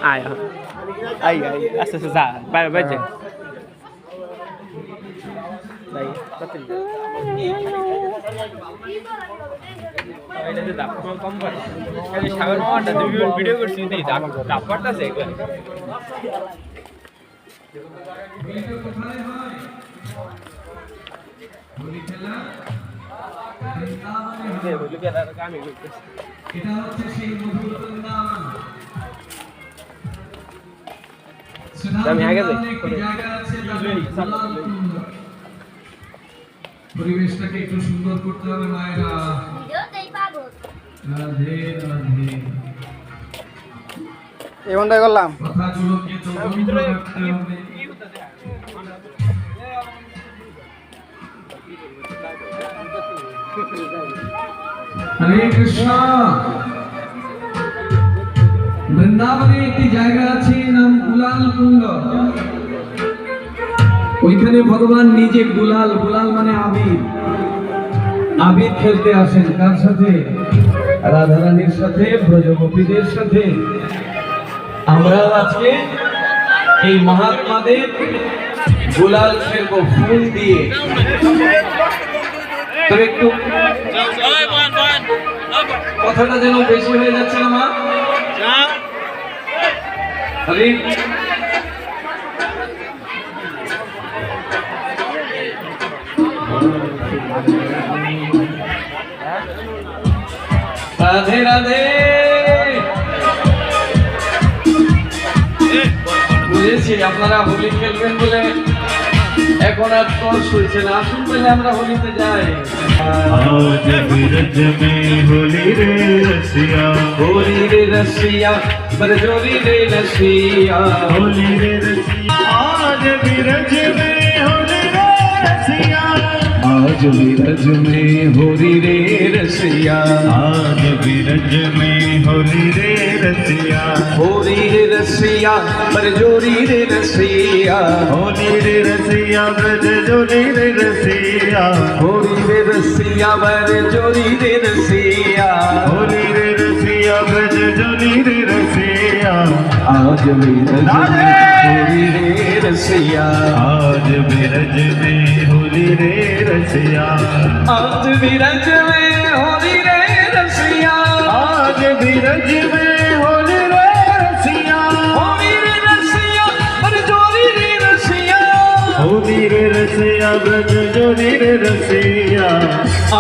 আয় আয় আয় আস্তে আস্তে যা বাইরে বাইরে যা ভাই কতদিন এটা দাপ কম করে খালি সাগর মামাটা ভিডিও করছি দিই দাপ করতেছে একবার হোলি খেলা হোলি খেলার গানই করতেছে এটা হচ্ছে সেই মধুর বৃন্দাবন আমি আগে যাই পরিবেশটাকে একটু সুন্দর করতে হবে মায়েরা রাধে রাধে এমনটাই করলাম কথাগুলোকে তো ভিতরে রাখতে হবে হরে কৃষ্ণ বৃন্দাবনে একটি জায়গা আছে নাম গুলাল কুণ্ড ওইখানে ভগবান নিজে গুলাল গুলাল মানে আবির আবির খেলতে আসেন কার সাথে রাধারানীর সাথে ব্রজগোপীদের সাথে আমরা আজকে এই মহাত্মাদের গুলাল খেলবো ফুল দিয়ে তবে একটু কথাটা যেন বেশি হয়ে যাচ্ছে না মা খালি রাধে রাধে বুঝেছি আপনারা হোলি খেলবেন বলে এখন আর টস হয়েছে না আসুন বলে আমরা হোলিতে যাই आज बिरज में होली रे रसिया होली रे रसिया बरजोरी रे रसिया होली रे रसिया आज बिरज में होली रे रसिया आज बिरज में होली रे रसिया आज बिरज में होली रे रसिया होली रे रसिया बरजोरी रे रसिया होली रे रसिया ब्रज जोली रे रसिया होली रे रसिया बरजोरी रे रसिया होली रे रसिया ब्रज जोली रे रसिया आज बिरज में होली रे रसिया आज बिरज में होली रे रसिया आज बिरज में होली रे रसिया आज बिरज में होली रे रसिया होली रे रसिया बरजोरी रे रसिया होली रे रसिया ब्रज जोली रे रसिया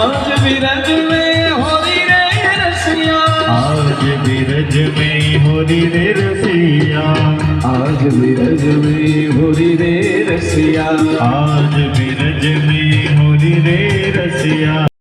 आज बिरज में होली रे रसिया आज बिरज में होली रे रसिया आज बिरज में होली रे रसिया आज बिरज में होली रे रसिया।